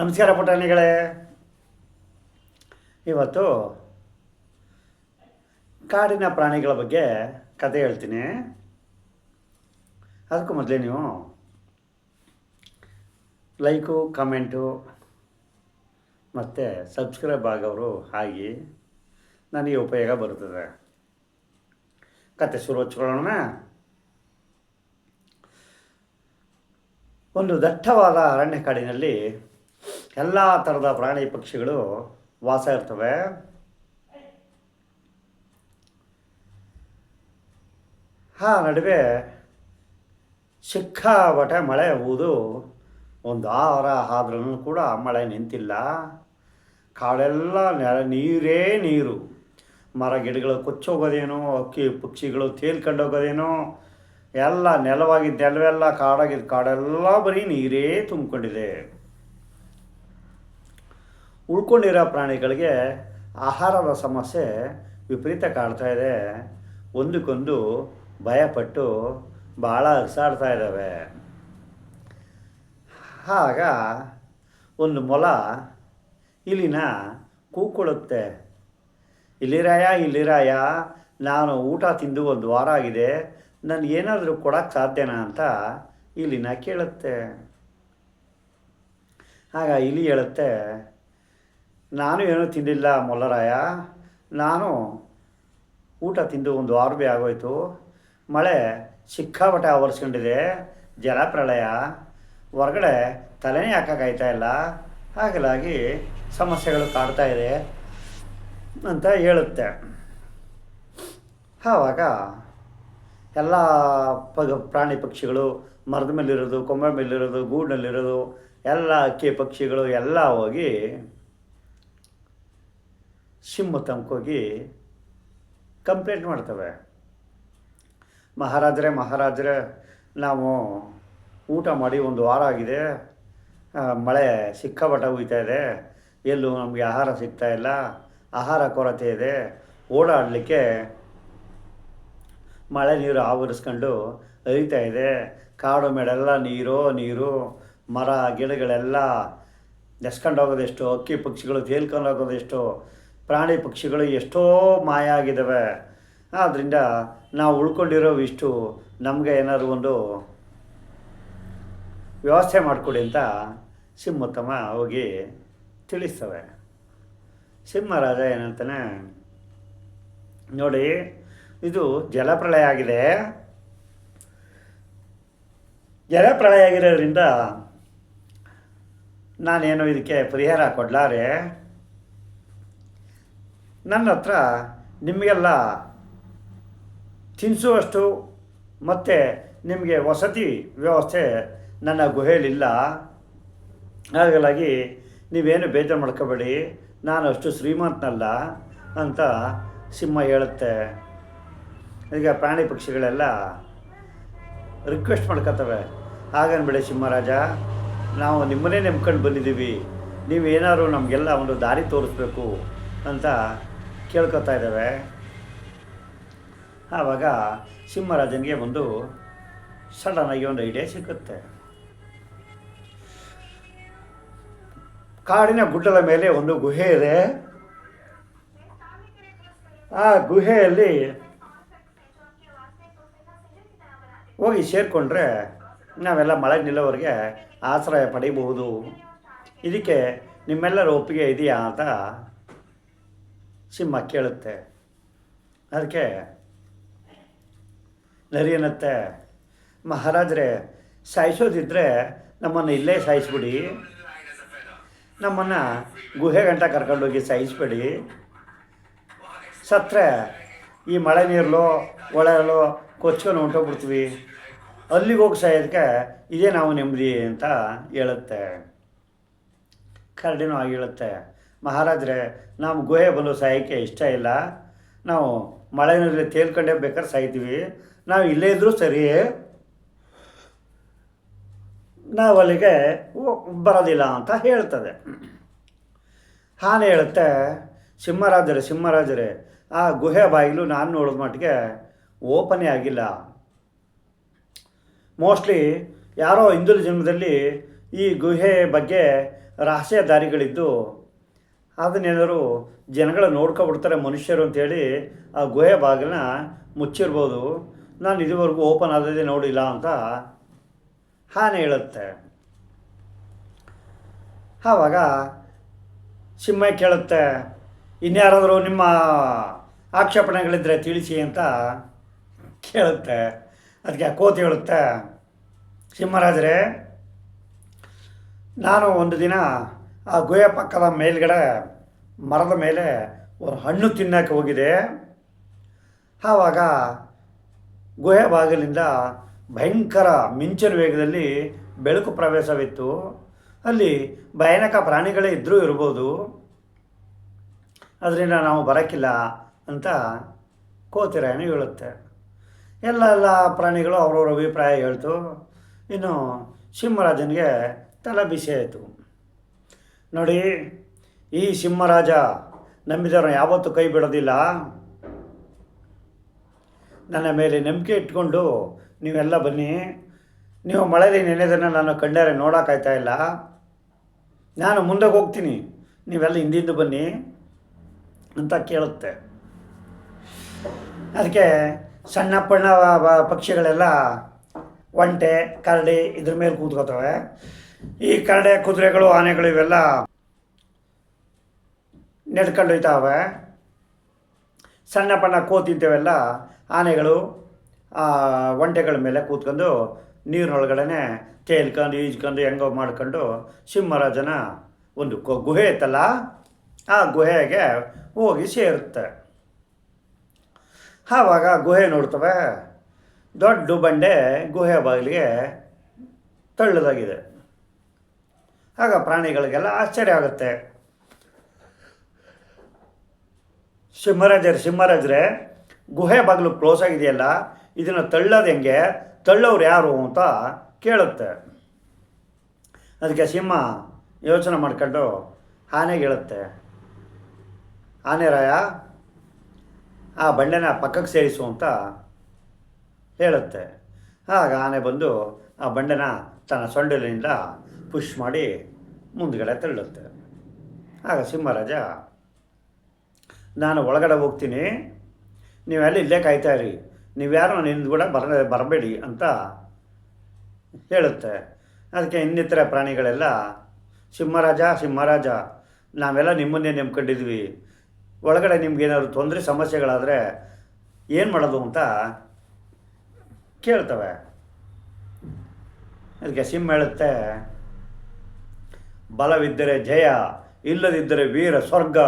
ನಮಸ್ಕಾರ ಪುಟಾಣಿಗಳೇ. ಇವತ್ತು ಕಾಡಿನ ಪ್ರಾಣಿಗಳ ಬಗ್ಗೆ ಕತೆ ಹೇಳ್ತೀನಿ. ಅದಕ್ಕೂ ಮೊದಲೇ ನೀವು ಲೈಕು, ಕಮೆಂಟು ಮತ್ತು ಸಬ್ಸ್ಕ್ರೈಬ್ ಆಗೋರು ಆಗಿ ನನಗೆ ಉಪಯೋಗ ಬರುತ್ತದೆ. ಕತೆ ಶುರು ಹಚ್ಕೊಳ್ಳೋಣ. ಒಂದು ದಟ್ಟವಾದ ಅರಣ್ಯ ಕಾಡಿನಲ್ಲಿ ಎಲ್ಲ ಥರದ ಪ್ರಾಣಿ ಪಕ್ಷಿಗಳು ವಾಸ ಇರ್ತವೆ. ಆ ನಡುವೆ ಸಿಕ್ಕಾಪಟ್ಟೆ ಮಳೆ ಹೂದು ಒಂದು ವಾರ ಆದ್ರೂ ಕೂಡ ಮಳೆ ನಿಂತಿಲ್ಲ. ಕಾಡೆಲ್ಲ ನೀರೇ ನೀರು. ಮರ ಗಿಡಗಳು ಕೊಚ್ಚೋಗೋದೇನೋ, ಅಕ್ಕಿ ಪಕ್ಷಿಗಳು ತೇಲ್ಕೊಂಡೋಗೋದೇನೋ, ಎಲ್ಲ ನೆಲವಾಗಿದ್ದ ನೆಲವೆಲ್ಲ ಕಾಡಾಗಿದ್ದ ಕಾಡೆಲ್ಲ ಬರೀ ನೀರೇ ತುಂಬಿಕೊಂಡಿದೆ. ಉಳ್ಕೊಂಡಿರೋ ಪ್ರಾಣಿಗಳಿಗೆ ಆಹಾರದ ಸಮಸ್ಯೆ ವಿಪರೀತ ಕಾಡ್ತಾ ಇದೆ. ಒಂದಕ್ಕೊಂದು ಭಯಪಟ್ಟು ಭಾಳ ಅರಸಾಡ್ತಾ ಇದ್ದಾವೆ. ಆಗ ಒಂದು ಮೊಲ ಇಲಿನ ಕೂಕ್ಕೊಳ್ಳುತ್ತೆ. ಇಲ್ಲಿರಾಯ, ನಾನು ಊಟ ತಿಂದು ಒಂದು ವಾರ ಆಗಿದೆ, ನನಗೇನಾದರೂ ಕೊಡೋಕ್ಕೆ ಸಾಧ್ಯನಾ ಅಂತ ಇಲಿನ ಕೇಳುತ್ತೆ. ಆಗ ಇಲಿ ಹೇಳುತ್ತೆ, ನಾನು ಏನೂ ತಿಂದಿಲ್ಲ ಮೊಲರಾಯ, ನಾನು ಊಟ ತಿಂದು ಒಂದು ವಾರ ಭೀ ಆಗೋಯ್ತು. ಮಳೆ ಸಿಕ್ಕಾಪಟ್ಟೆ ಆವರಿಸ್ಕೊಂಡಿದೆ, ಜಲಪ್ರಳಯ, ಹೊರಗಡೆ ತಲೆನೇ ಹಾಕೋಕ್ಕಾಯ್ತಾ ಇಲ್ಲ, ಹಾಗಾಗಿ ಸಮಸ್ಯೆಗಳು ಕಾಡ್ತಾ ಇದೆ ಅಂತ ಹೇಳುತ್ತೆ. ಆವಾಗ ಎಲ್ಲ ಪ್ರಾಣಿ ಪಕ್ಷಿಗಳು ಮರದ ಮೇಲಿರೋದು, ಕೊಂಬೆ ಮೇಲಿರೋದು, ಗೂಡಿನಲ್ಲಿರೋದು ಎಲ್ಲ ಅಕ್ಕಿ ಪಕ್ಷಿಗಳು ಎಲ್ಲ ಹೋಗಿ ಸಿಂಹ ತಮ್ಕೋಗಿ ಕಂಪ್ಲೇಂಟ್ ಮಾಡ್ತವೆ. ಮಹಾರಾಜರೇ, ನಾವು ಊಟ ಮಾಡಿ ಒಂದು ವಾರ ಆಗಿದೆ, ಮಳೆ ಸಿಕ್ಕಾಪಟ್ಟೆ ಹುಯ್ತಾ ಇದೆ, ಎಲ್ಲೂ ನಮಗೆ ಆಹಾರ ಸಿಗ್ತಾ ಇಲ್ಲ, ಆಹಾರ ಕೊರತೆ ಇದೆ, ಓಡಾಡಲಿಕ್ಕೆ ಮಳೆ ನೀರು ಆವರಿಸ್ಕೊಂಡು ಹರಿತಾ ಇದೆ, ಕಾಡು ಮೇಡೆಲ್ಲ ನೀರು, ಮರ ಗಿಡಗಳೆಲ್ಲ ನೆಸ್ಕೊಂಡೋಗೋದೆಷ್ಟು, ಅಕ್ಕಿ ಪಕ್ಷಿಗಳು ತೇಲ್ಕೊಂಡೋಗೋದೆಷ್ಟು, ಪ್ರಾಣಿ ಪಕ್ಷಿಗಳು ಎಷ್ಟೋ ಮಾಯ ಆಗಿದ್ದಾವೆ. ಆದ್ದರಿಂದ ನಾವು ಉಳ್ಕೊಂಡಿರೋ ಇಷ್ಟು ನಮಗೆ ಏನಾದ್ರು ಒಂದು ವ್ಯವಸ್ಥೆ ಮಾಡಿಕೊಡಿ ಅಂತ ಸಿಂಹೋತ್ತಮ ಹೋಗಿ ತಿಳಿಸ್ತವೆ. ಸಿಂಹರಾಜ ಏನಂತಾನೆ, ನೋಡಿ, ಇದು ಜಲಪ್ರಳಯ ಆಗಿದೆ. ಜಲಪ್ರಳಯ ಆಗಿರೋದ್ರಿಂದ ನಾನೇನು ಇದಕ್ಕೆ ಪರಿಹಾರ ಕೊಡಲಾರೆ. ನನ್ನ ಹತ್ರ ನಿಮಗೆಲ್ಲ ತಿನ್ನಿಸುವಷ್ಟು ಮತ್ತು ನಿಮಗೆ ವಸತಿ ವ್ಯವಸ್ಥೆ ನನ್ನ ಗುಹೆಯಲ್ಲಿಲ್ಲ. ಹಾಗಾಗಿ ನೀವೇನು ಬೇಜಾರು ಮಾಡ್ಕೋಬೇಡಿ, ನಾನು ಅಷ್ಟು ಶ್ರೀಮಂತನಲ್ಲ ಅಂತ ಸಿಂಹ ಹೇಳುತ್ತೆ. ಈಗ ಪ್ರಾಣಿ ಪಕ್ಷಿಗಳೆಲ್ಲ ರಿಕ್ವೆಸ್ಟ್ ಮಾಡ್ಕೋತವೆ, ಹಾಗನ್ಬೇಡಿ ಸಿಂಹರಾಜ, ನಾವು ನಿಮ್ಮನ್ನೇ ನಂಬ್ಕೊಂಡು ಬಂದಿದ್ದೀವಿ, ನೀವೇನಾದ್ರು ನಮಗೆಲ್ಲ ಒಂದು ದಾರಿ ತೋರಿಸ್ಬೇಕು ಅಂತ ಕೇಳ್ಕೊತಾ ಇದ್ದಾವೆ. ಆವಾಗ ಸಿಂಹರಾಜನಿಗೆ ಒಂದು ಸಡನ್ನಾಗಿ ಒಂದು ಐಡಿಯಾ ಸಿಕ್ಕುತ್ತೆ. ಕಾಡಿನ ಗುಡ್ಡದ ಮೇಲೆ ಒಂದು ಗುಹೆ ಇದೆ. ಆ ಗುಹೆಯಲ್ಲಿ ಹೋಗಿ ಸೇರಿಕೊಂಡ್ರೆ ನಾವೆಲ್ಲ ಮಳೆ ನಿಲ್ಲೋವರೆಗೆ ಆಶ್ರಯ ಪಡೆಯಬಹುದು. ಇದಕ್ಕೆ ನಿಮ್ಮೆಲ್ಲರ ಒಪ್ಪಿಗೆ ಇದೆಯಾ ಅಂತ ಸಿಂಹ ಕೇಳುತ್ತೆ. ಅದಕ್ಕೆ ನರಿ ಅನ್ನತ್ತೆ, ಮಹಾರಾಜರೇ, ಸಾಯಿಸೋದಿದ್ದರೆ ನಮ್ಮನ್ನು ಇಲ್ಲೇ ಸಾಯಿಸ್ಬಿಡಿ, ನಮ್ಮನ್ನು ಗುಹೆ ಗಂಟ ಕರ್ಕೊಂಡೋಗಿ ಸಾಯಿಸ್ಬೇಡಿ. ಸತ್ತರೆ ಈ ಮಳೆ ನೀರಲ್ಲೋ ಒಳೆಯಲ್ಲೋ ಕೊಚ್ಕೊಂಡು ಹೊಂಟೋಗ್ಬಿಡ್ತೀವಿ, ಅಲ್ಲಿಗೆ ಹೋಗಿ ಸಾಯೋದಕ್ಕೆ ಇದೇ ನಾವು ನೆಮ್ಮದಿ ಅಂತ ಹೇಳುತ್ತೆ. ಕರಡಿನೂ ಆಗಿ ಹೇಳುತ್ತೆ, ಮಹಾರಾಜರೇ, ನಾವು ಗುಹೆ ಬಂದು ಸಾಯೋಕ್ಕೆ ಇಷ್ಟ ಇಲ್ಲ, ನಾವು ಮಳೆ ನೀರಲ್ಲಿ ತೇಲ್ಕೊಂಡೇ ಬೇಕಾದ್ರೆ ಸಾಯ್ತೀವಿ, ನಾವು ಇಲ್ಲೇ ಇದ್ದರೂ ಸರಿಯೇ, ನಾವು ಅಲ್ಲಿಗೆ ಬರೋದಿಲ್ಲ ಅಂತ ಹೇಳ್ತದೆ. ಆನೆ ಹೇಳುತ್ತೆ, ಸಿಂಹರಾಜರೇ, ಆ ಗುಹೆ ಬಾಗಿಲು ನಾನು ನೋಡಿದ ಮಟ್ಟಿಗೆ ಓಪನೇ ಆಗಿಲ್ಲ. ಮೋಸ್ಟ್ಲಿ ಯಾರೋ ಹಿಂದಿನ ಜನ್ಮದಲ್ಲಿ ಈ ಗುಹೆ ಬಗ್ಗೆ ರಹಸ್ಯ ದಾರಿಗಳಿದ್ದು ಅದನ್ನೇನಾದ್ರು ಜನಗಳು ನೋಡ್ಕೊಬಿಡ್ತಾರೆ ಮನುಷ್ಯರು ಅಂಥೇಳಿ ಆ ಗುಹೆ ಬಾಗಿಲನ್ನ ಮುಚ್ಚಿರ್ಬೋದು. ನಾನು ಇದುವರೆಗೂ ಓಪನ್ ಆದದೇ ನೋಡಿಲ್ಲ ಅಂತ ಆನೆ ಹೇಳುತ್ತೆ. ಆವಾಗ ಸಿಂಹ ಕೇಳುತ್ತೆ, ಇನ್ಯಾರಾದರೂ ನಿಮ್ಮ ಆಕ್ಷೇಪಣೆಗಳಿದ್ದರೆ ತಿಳಿಸಿ ಅಂತ ಕೇಳುತ್ತೆ. ಅದಕ್ಕೆ ಕೋತಿ ಹೇಳುತ್ತೆ, ಸಿಂಹರಾಜರೇ, ನಾನು ಒಂದು ದಿನ ಆ ಗುಹೆ ಪಕ್ಕದ ಮೇಲ್ಗಡೆ ಮರದ ಮೇಲೆ ಒಂದು ಹಣ್ಣು ತಿನ್ನೋಕ್ಕೆ ಹೋಗಿದೆ. ಆವಾಗ ಗುಹೆ ಬಾಗಿಲಿಂದ ಭಯಂಕರ ಮಿಂಚಿನ ವೇಗದಲ್ಲಿ ಬೆಳಕು ಪ್ರವೇಶವಿತ್ತು. ಅಲ್ಲಿ ಭಯಾನಕ ಪ್ರಾಣಿಗಳೇ ಇದ್ದರೂ ಇರ್ಬೋದು, ಅದರಿಂದ ನಾವು ಬರೋಕ್ಕಿಲ್ಲ ಅಂತ ಕೋತಿರಾಯನು ಹೇಳುತ್ತೆ. ಎಲ್ಲ ಪ್ರಾಣಿಗಳು ಅವ್ರವ್ರ ಅಭಿಪ್ರಾಯ ಹೇಳ್ತು. ಇನ್ನು ಸಿಂಹರಾಜನಿಗೆ ತಲೆ ಬಿಸಿ ಆಯಿತು. ನೋಡಿ, ಈ ಸಿಂಹರಾಜ ನಂಬಿದವ್ರನ್ನ ಯಾವತ್ತೂ ಕೈ ಬಿಡೋದಿಲ್ಲ. ನನ್ನ ಮೇಲೆ ನಂಬಿಕೆ ಇಟ್ಕೊಂಡು ನೀವೆಲ್ಲ ಬನ್ನಿ. ನೀವು ಮಳೆಯಲ್ಲಿ ನೆನೆದನ್ನು ನಾನು ಕಣ್ಣಾರೆ ನೋಡೋಕ್ಕಾಯ್ತಾ ಇಲ್ಲ. ನಾನು ಮುಂದೆ ಹೋಗ್ತೀನಿ, ನೀವೆಲ್ಲ ಹಿಂದಿಂದ ಬನ್ನಿ ಅಂತ ಕೇಳುತ್ತೆ. ಅದಕ್ಕೆ ಸಣ್ಣ ಪಣ್ಣ ಪಕ್ಷಿಗಳೆಲ್ಲ ಒಂಟೆ, ಕರಡಿ ಇದ್ರ ಮೇಲೆ ಕೂತ್ಕೋತವೆ. ಈ ಕರಡೆ, ಕುದುರೆಗಳು, ಆನೆಗಳು ಇವೆಲ್ಲ ನೆಡ್ಕೊಂಡು ಹೋಯ್ತಾವೆ. ಸಣ್ಣ ಪಣ್ಣ ಕೋತಿಂತವೆಲ್ಲ ಆನೆಗಳು ಒಂಟೆಗಳ ಮೇಲೆ ಕೂತ್ಕೊಂಡು ನೀರಿನೊಳಗಡೆ ತೇಲ್ಕೊಂಡು ಈಜ್ಕೊಂಡು ಹೆಂಗೋ ಮಾಡ್ಕೊಂಡು ಸಿಂಹರಾಜನ ಒಂದು ಗುಹೆ ಇತ್ತಲ್ಲ, ಆ ಗುಹೆಗೆ ಹೋಗಿ ಸೇರುತ್ತೆ. ಆವಾಗ ಗುಹೆ ನೋಡ್ತವೆ. ದೊಡ್ಡ ಬಂಡೆ ಗುಹೆ ಬಾಗಿಲಿಗೆ ತಳ್ಳದಾಗಿದೆ. ಆಗ ಪ್ರಾಣಿಗಳಿಗೆಲ್ಲ ಆಶ್ಚರ್ಯ ಆಗುತ್ತೆ. ಸಿಂಹರಾಜರೇ, ಗುಹೆ ಬಾಗಿಲು ಕ್ಲೋಸ್ ಆಗಿದೆಯಲ್ಲ, ಇದನ್ನು ತಳ್ಳೋದು ಹೆಂಗೆ, ತಳ್ಳೋರು ಯಾರು ಅಂತ ಕೇಳುತ್ತೆ. ಅದಕ್ಕೆ ಸಿಂಹ ಯೋಚನೆ ಮಾಡ್ಕೊಂಡು ಆನೆಗೆ ಹೇಳುತ್ತೆ, ಆನೆ ರಾಯ, ಆ ಬಂಡೆನ ಪಕ್ಕಕ್ಕೆ ಸೇರಿಸು ಅಂತ ಹೇಳುತ್ತೆ. ಆಗ ಆನೆ ಬಂದು ಆ ಬಂಡೆನ ತನ್ನ ಸೊಂಡಿಲಿನಿಂದ ಪುಷ್ ಮಾಡಿ ಮುಂದ್ಗಡೆ ತಳ್ಳುತ್ತೆ. ಆಗ ಸಿಂಹರಾಜ, ನಾನು ಒಳಗಡೆ ಹೋಗ್ತೀನಿ, ನೀವೆಲ್ಲ ಇಲ್ಲೇ ಕಾಯ್ತಾಯಿರಿ, ನೀವ್ಯಾರು ನಿಂದು ಕೂಡ ಬರಬೇಡಿ ಅಂತ ಹೇಳುತ್ತೆ. ಅದಕ್ಕೆ ಇನ್ನಿತರ ಪ್ರಾಣಿಗಳೆಲ್ಲ, ಸಿಂಹರಾಜ, ನಾವೆಲ್ಲ ನಿಮ್ಮನ್ನೇ ನಂಬ್ಕೊಂಡಿದ್ವಿ, ಒಳಗಡೆ ನಿಮ್ಗೇನಾದ್ರು ತೊಂದರೆ ಸಮಸ್ಯೆಗಳಾದರೆ ಏನು ಮಾಡೋದು ಅಂತ ಕೇಳ್ತವೆ. ಅದಕ್ಕೆ ಸಿಂಹ ಹೇಳುತ್ತೆ, ಬಲವಿದ್ದರೆ ಜಯ, ಇಲ್ಲದಿದ್ದರೆ ವೀರ ಸ್ವರ್ಗ,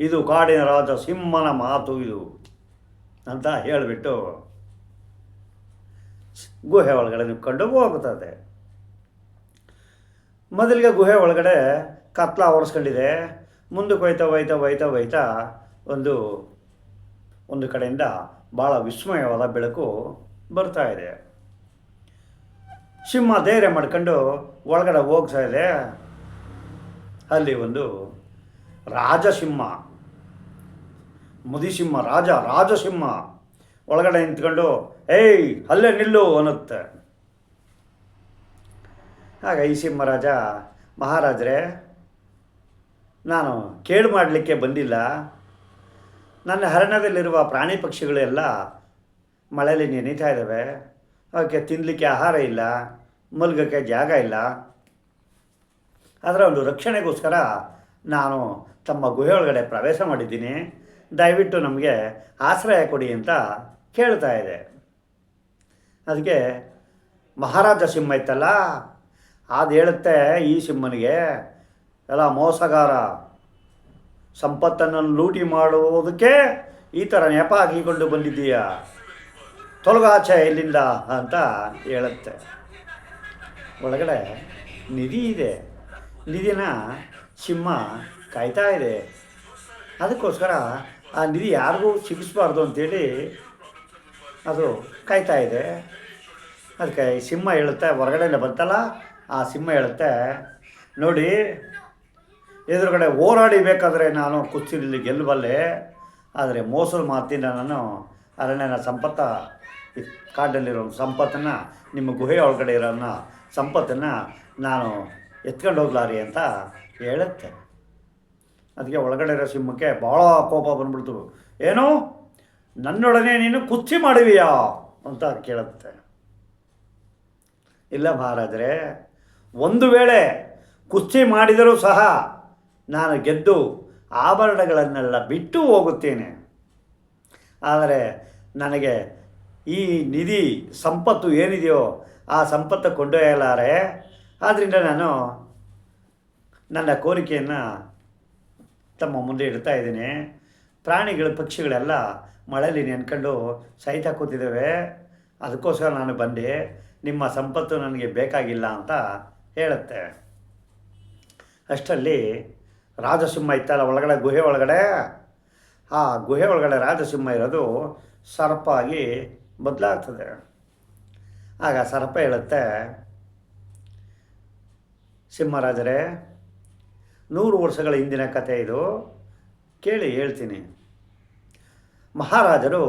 ಇದು ಕಾಡಿನ ರಾಜ ಸಿಂಹನ ಮಾತು ಇದು ಅಂತ ಹೇಳಿಬಿಟ್ಟು ಗುಹೆ ಒಳಗಡೆ ನಿಂತ್ಕೊಂಡು ಹೋಗುತ್ತದೆ. ಮೊದಲಿಗೆ ಗುಹೆ ಒಳಗಡೆ ಕತ್ಲ ಆವರಿಸ್ಕೊಂಡಿದೆ. ಮುಂದಕ್ಕೆ ಹೋಯ್ತಾ ಒಂದು ಕಡೆಯಿಂದ ಭಾಳ ವಿಸ್ಮಯವಾದ ಬೆಳಕು ಬರ್ತಾ ಇದೆ. ಸಿಂಹ ಧೈರ್ಯ ಮಾಡ್ಕೊಂಡು ಒಳಗಡೆ ಹೋಗ್ತಾ ಇದೆ. ಅಲ್ಲಿ ಒಂದು ರಾಜಸಿಂಹ, ಮುದಿಸಿಂಹ, ರಾಜಸಿಂಹ ಒಳಗಡೆ ನಿಂತ್ಕೊಂಡು, ಏಯ್ ಅಲ್ಲೇ ನಿಲ್ಲು ಅನ್ನುತ್ತೆ. ಆಗ ಈ ಸಿಂಹರಾಜ, ಮಹಾರಾಜರೇ, ನಾನು ಕೇಡು ಮಾಡಲಿಕ್ಕೆ ಬಂದಿಲ್ಲ. ನನ್ನ ಅರಣ್ಯದಲ್ಲಿರುವ ಪ್ರಾಣಿ ಪಕ್ಷಿಗಳೆಲ್ಲ ಮಳೆಯಲ್ಲಿ ನೆನೀತಾ ಇದ್ದಾವೆ. ಅವಕ್ಕೆ ತಿನ್ನಲಿಕ್ಕೆ ಆಹಾರ ಇಲ್ಲ, ಮಲಗೋಕ್ಕೆ ಜಾಗ ಇಲ್ಲ. ಅದರ ಒಂದು ರಕ್ಷಣೆಗೋಸ್ಕರ ನಾನು ತಮ್ಮ ಗುಹೆ ಒಳಗಡೆ ಪ್ರವೇಶ ಮಾಡಿದ್ದೀನಿ. ದಯವಿಟ್ಟು ನಮಗೆ ಆಶ್ರಯ ಕೊಡಿ ಅಂತ ಕೇಳ್ತಾ ಇದೆ. ಅದಕ್ಕೆ ಮಹಾರಾಜ ಸಿಂಹ ಇತ್ತಲ್ಲ, ಅದು ಹೇಳುತ್ತೆ ಈ ಸಿಂಹನಿಗೆ, ಎಲ್ಲ ಮೋಸಗಾರ, ಸಂಪತ್ತನ್ನು ಲೂಟಿ ಮಾಡುವುದಕ್ಕೆ ಈ ಥರ ನೆಪ ಹಾಕಿಕೊಂಡು ಬಂದಿದ್ದೀಯ, ತೊಲಗಾಚೆ ಇಲ್ಲಿಂದ ಅಂತ ಹೇಳುತ್ತೆ. ಒಳಗಡೆ ನಿಧಿ ಇದೆ. ನಿಧಿನ ಸಿಂಹ ಕಾಯ್ತಾ ಇದೆ. ಅದಕ್ಕೋಸ್ಕರ ಆ ನಿಧಿ ಯಾರಿಗೂ ಸಿಗಿಸ್ಬಾರ್ದು ಅಂತೇಳಿ ಅದು ಕಾಯ್ತಾ ಇದೆ. ಅದಕ್ಕೆ ಸಿಂಹ ಹೇಳುತ್ತೆ, ಹೊರಗಡೆಯಿಂದ ಬಂತಲ್ಲ ಆ ಸಿಂಹ ಹೇಳುತ್ತೆ, ನೋಡಿ, ಎದುರುಗಡೆ ಹೋರಾಡಿಬೇಕಾದ್ರೆ ನಾನು ಕುಸ್ತಿಯಲ್ಲಿ ಗೆಲ್ಲಬಲ್ಲೆ, ಆದರೆ ಮೋಸದ ಮಾತಿನ ನಾನು ಅರಣ್ಯನ ಕಾಡಿನಲ್ಲಿರೋ ಸಂಪತ್ತನ್ನು, ನಿಮ್ಮ ಗುಹೆ ಒಳಗಡೆ ಇರೋನ್ನ ಸಂಪತ್ತನ್ನು ನಾನು ಎತ್ಕೊಂಡು ಹೋಗ್ಲಾರಿ ಅಂತ ಹೇಳುತ್ತೆ. ಅದಕ್ಕೆ ಒಳಗಡೆ ಇರೋ ಸಿಂಹಕ್ಕೆ ಭಾಳ ಕೋಪ ಬಂದ್ಬಿಡ್ತು. ಏನು, ನನ್ನೊಡನೆ ನೀನು ಕುಸ್ತಿ ಮಾಡುವಿಯಾ ಅಂತ ಕೇಳುತ್ತೆ. ಇಲ್ಲ ಮಹಾರಾಜರೇ, ಒಂದು ವೇಳೆ ಕುಸ್ತಿ ಮಾಡಿದರೂ ಸಹ ನಾನು ಗೆದ್ದು ಆಭರಣಗಳನ್ನೆಲ್ಲ ಬಿಟ್ಟು ಹೋಗುತ್ತೇನೆ. ಆದರೆ ನನಗೆ ಈ ನಿಧಿ ಸಂಪತ್ತು ಏನಿದೆಯೋ ಆ ಸಂಪತ್ತು ಕೊಂಡೊಯ್ಯಲಾರೆ. ಆದ್ದರಿಂದ ನಾನು ನನ್ನ ಕೋರಿಕೆಯನ್ನು ತಮ್ಮ ಮುಂದೆ ಇಡ್ತಾ ಇದ್ದೀನಿ. ಪ್ರಾಣಿಗಳು ಪಕ್ಷಿಗಳೆಲ್ಲ ಮಳೆಯಲ್ಲಿ ನೆನ್ಕೊಂಡು ಸಾಯ್ತಾ ಕೂತಿದ್ದಾವೆ. ಅದಕ್ಕೋಸ್ಕರ ನಾನು ಬಂದೆ. ನಿಮ್ಮ ಸಂಪತ್ತು ನನಗೆ ಬೇಕಾಗಿಲ್ಲ ಅಂತ ಹೇಳುತ್ತೆ. ಅಷ್ಟರಲ್ಲಿ ರಾಜಸಿಂಹ ಇತ್ತಲ್ಲ ಒಳಗಡೆ, ಗುಹೆ ಒಳಗಡೆ, ಆ ಗುಹೆ ಒಳಗಡೆ ರಾಜಸಿಂಹ ಇರೋದು ಸರ್ಪ ಆಗಿ ಬದಲಾಗ್ತದೆ. ಆಗ ಸರ್ಪ ಹೇಳುತ್ತೆ, ಸಿಂಹರಾಜರೇ, 100 ವರ್ಷಗಳ ಹಿಂದಿನ ಕಥೆ ಇದು, ಕೇಳಿ ಹೇಳ್ತೀನಿ. ಮಹಾರಾಜರು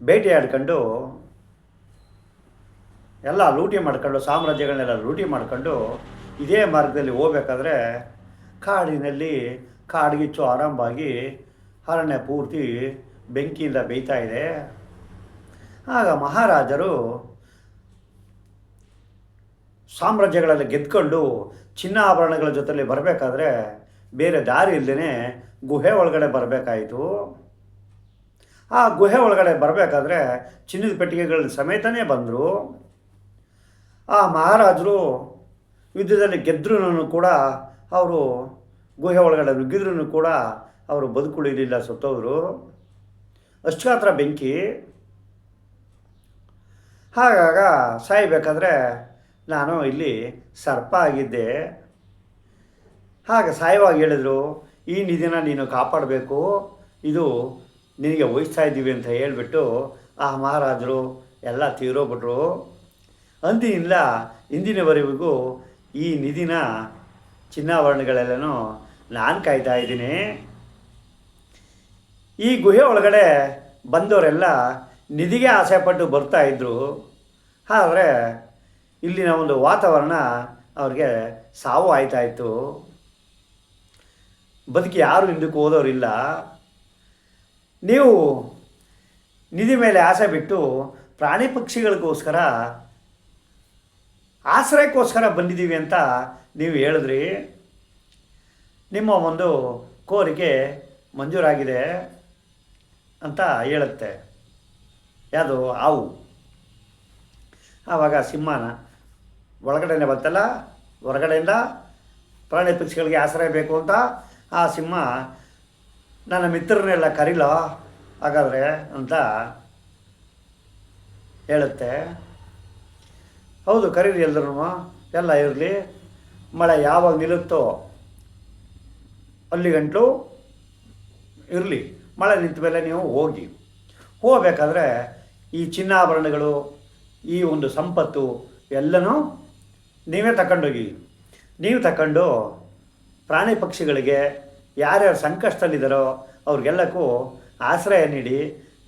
ಬೇಟೆಯಾಡ್ಕೊಂಡು ಎಲ್ಲ ಲೂಟಿ ಮಾಡ್ಕೊಂಡು, ಸಾಮ್ರಾಜ್ಯಗಳನ್ನೆಲ್ಲ ಲೂಟಿ ಮಾಡ್ಕೊಂಡು ಇದೇ ಮಾರ್ಗದಲ್ಲಿ ಹೋಗ್ಬೇಕಾದ್ರೆ ಕಾಡಿನಲ್ಲಿ ಕಾಡ್ಗಿಚ್ಚು ಆರಂಭವಾಗಿ ಅರಣ್ಯ ಪೂರ್ತಿ ಬೆಂಕಿಯಿಂದ ಬೇಯ್ತಾ ಇದೆ. ಆಗ ಮಹಾರಾಜರು ಸಾಮ್ರಾಜ್ಯಗಳಲ್ಲಿ ಗೆದ್ಕೊಂಡು ಚಿನ್ನಾಭರಣಗಳ ಜೊತೆಲಿ ಬರಬೇಕಾದ್ರೆ ಬೇರೆ ದಾರಿ ಇಲ್ಲದೇ ಗುಹೆ ಒಳಗಡೆ ಬರಬೇಕಾಯಿತು. ಆ ಗುಹೆ ಒಳಗಡೆ ಬರಬೇಕಾದ್ರೆ ಚಿನ್ನದ ಪೆಟ್ಟಿಗೆಗಳ ಸಮೇತನೇ ಬಂದರು. ಆ ಮಹಾರಾಜರು ಯುದ್ಧದಲ್ಲಿ ಗೆದ್ರೂ ಕೂಡ ಅವರು ಗುಹೆ ಒಳಗಡೆ ನುಗ್ಗಿದ್ರೂ ಕೂಡ ಅವರು ಬದುಕುಳಿಲಿಲ್ಲ, ಸತ್ತೋದ್ರು. ಅಷ್ಟು ಹತ್ರ ಬೆಂಕಿ. ಹಾಗಾಗ ಸಾಯಬೇಕಾದ್ರೆ ನಾನು ಇಲ್ಲಿ ಸರ್ಪ ಆಗಿದ್ದೆ. ಹಾಗೆ ಸಾಯುವಾಗ ಹೇಳಿದರು, ಈ ನಿಧಿನ ನೀನು ಕಾಪಾಡಬೇಕು, ಇದು ನಿನಗೆ ವಹಿಸ್ತಾ ಇದ್ದೀವಿ ಅಂತ ಹೇಳಿಬಿಟ್ಟು ಆ ಮಹಾರಾಜರು ಎಲ್ಲ ತೀರೋಗ್ಬಿಟ್ರು. ಅಂದಿನಿಂದ ಇಂದಿನವರೆಗೂ ಈ ನಿಧಿನ ಚಿನ್ನಾಭರಣಗಳೆಲ್ಲನೂ ನಾನು ಕಾಯ್ತಾ ಇದ್ದೀನಿ. ಈ ಗುಹೆ ಒಳಗಡೆ ಬಂದವರೆಲ್ಲ ನಿಧಿಗೆ ಆಸೆಪಟ್ಟು ಬರ್ತಾಯಿದ್ರು. ಆದರೆ ಇಲ್ಲಿನ ಒಂದು ವಾತಾವರಣ ಅವ್ರಿಗೆ ಸಾವು ಆಯ್ತಾಯಿತ್ತು. ಬದುಕಿ ಯಾರು ಹಿಂದಕ್ಕೆ ಹೋದವರಿಲ್ಲ. ನೀವು ನಿಧಿ ಮೇಲೆ ಆಸೆ ಬಿಟ್ಟು ಪ್ರಾಣಿ ಪಕ್ಷಿಗಳಿಗೋಸ್ಕರ ಆಶ್ರಯಕ್ಕೋಸ್ಕರ ಬಂದಿದ್ದೀವಿ ಅಂತ ನೀವು ಹೇಳಿದ್ರಿ. ನಿಮ್ಮ ಒಂದು ಕೋರಿಕೆ ಮಂಜೂರಾಗಿದೆ ಅಂತ ಹೇಳುತ್ತೆ. ಯಾವುದು ಹಾವು. ಆವಾಗ ಸಿಂಹನ ಒಳಗಡೆನೇ ಬಂತಲ್ಲ, ಹೊರಗಡೆಯಿಂದ ಪ್ರಾಣಿ ಪಕ್ಷಿಗಳಿಗೆ ಆಶ್ರಯ ಬೇಕು ಅಂತ ಆ ಸಿಂಹ ನನ್ನ ಮಿತ್ರರನ್ನೆಲ್ಲ ಕರೀಲ ಹಾಗಾದರೆ ಅಂತ ಹೇಳುತ್ತೆ. ಹೌದು, ಕರೀರಿ ಎಲ್ಲರೂ, ಎಲ್ಲ ಇರಲಿ. ಮಳೆ ಯಾವಾಗ ನಿಲ್ಲುತ್ತೋ ಅಲ್ಲಿಗಂಟು ಇರಲಿ. ಮಳೆ ನಿಂತ ಮೇಲೆ ನೀವು ಹೋಗಬೇಕಾದ್ರೆ ಈ ಚಿನ್ನಾಭರಣಗಳು, ಈ ಒಂದು ಸಂಪತ್ತು ಎಲ್ಲನೂ ನೀವೇ ತಗೊಂಡೋಗಿ. ನೀವು ತಗೊಂಡು ಪ್ರಾಣಿ ಪಕ್ಷಿಗಳಿಗೆ ಯಾರ್ಯಾರು ಸಂಕಷ್ಟದಲ್ಲಿದ್ದಾರೋ ಅವ್ರಿಗೆಲ್ಲಕ್ಕೂ ಆಶ್ರಯ ನೀಡಿ,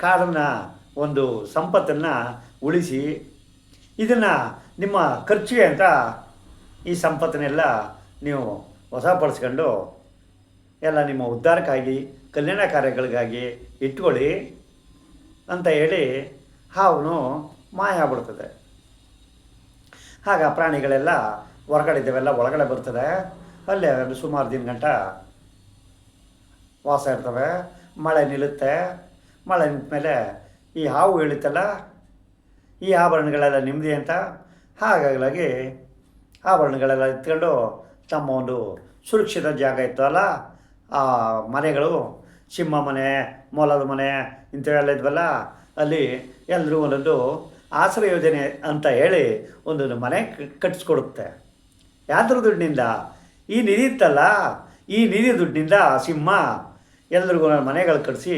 ಕಾಡನ್ನು ಒಂದು ಸಂಪತ್ತನ್ನು ಉಳಿಸಿ, ಇದನ್ನು ನಿಮ್ಮ ಖರ್ಚಿಗೆ ಅಂತ ಈ ಸಂಪತ್ತನ್ನೆಲ್ಲ ನೀವು ವಶಪಡಿಸ್ಕೊಂಡು ಎಲ್ಲ ನಿಮ್ಮ ಉದ್ಧಾರಕ್ಕಾಗಿ, ಕಲ್ಯಾಣ ಕಾರ್ಯಗಳಿಗಾಗಿ ಇಟ್ಕೊಳ್ಳಿ ಅಂತ ಹೇಳಿ ಹಾವು ಮಾಯ ಆಗ್ಬಿಡ್ತದೆ. ಆಗ ಪ್ರಾಣಿಗಳೆಲ್ಲ ಹೊರಗಡೆ ಇದ್ದಾವೆಲ್ಲ ಒಳಗಡೆ ಬರ್ತದೆ. ಅಲ್ಲೇ ಸುಮಾರು ದಿನ ಗಂಟ ವಾಸ ಇರ್ತವೆ. ಮಳೆ ನಿಲ್ಲುತ್ತೆ. ಮಳೆ ನಿಂತ ಮೇಲೆ ಈ ಹಾವು ಹೇಳುತ್ತಲ್ಲ, ಈ ಆಭರಣಗಳೆಲ್ಲ ನಿಮ್ಮದೇ ಅಂತ. ಹಾಗಾಗಿ ಆಭರಣಗಳೆಲ್ಲ ಎತ್ಕೊಂಡು ತಮ್ಮ ಒಂದು ಸುರಕ್ಷಿತ ಜಾಗ ಇತ್ತಲ್ಲ, ಆ ಮನೆಗಳು, ಸಿಂಹ ಮನೆ, ಮೊಲದ ಮನೆ ಇಂಥವೆಲ್ಲ ಇದ್ವಲ್ಲ, ಅಲ್ಲಿ ಎಲ್ಲರೂ ಒಂದೊಂದು ಆಶ್ರಯ ಯೋಜನೆ ಅಂತ ಹೇಳಿ ಒಂದೊಂದು ಮನೆ ಕಟ್ಟಿಸ್ಕೊಡುತ್ತೆ. ಯಾವ್ದ್ರ ದುಡ್ಡಿನಿಂದ? ಈ ನಿಧಿ ಇತ್ತಲ್ಲ, ಈ ನಿಧಿ ದುಡ್ಡಿನಿಂದ ಸಿಂಹ ಎಲ್ರಿಗೂ ಮನೆಗಳು ಕಟ್ಟಿಸಿ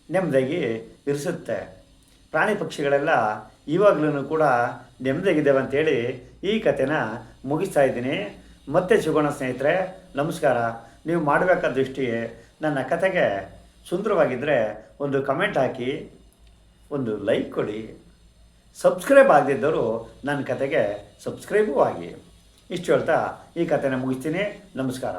ನೆಮ್ಮದಿಯಾಗಿ ಇರಿಸುತ್ತೆ. ಪ್ರಾಣಿ ಪಕ್ಷಿಗಳೆಲ್ಲ ಇವಾಗಲೂ ಕೂಡ ನೆಮ್ಮದಿಯಾಗಿದ್ದೇವೆ ಅಂಥೇಳಿ ಈ ಕಥೆನ ಮುಗಿಸ್ತಾ ಇದ್ದೀನಿ. ಮತ್ತೆ ಸಿಗೋಣ ಸ್ನೇಹಿತರೆ. ನಮಸ್ಕಾರ. ನೀವು ಮಾಡಬೇಕಾದ ದೃಷ್ಟಿಯೇ ನನ್ನ ಕಥೆಗೆ ಸುಂದರವಾಗಿದ್ದರೆ ಒಂದು ಕಮೆಂಟ್ ಹಾಕಿ, ಒಂದು ಲೈಕ್ ಕೊಡಿ. ಸಬ್ಸ್ಕ್ರೈಬ್ ಆಗದಿದ್ದವರು ನನ್ನ ಕಥೆಗೆ ಸಬ್ಸ್ಕ್ರೈಬೂ ಆಗಿ. ಇಷ್ಟು ಹೇಳ್ತಾ ಈ ಕಥೆನ ಮುಗಿಸ್ತೀನಿ. ನಮಸ್ಕಾರ.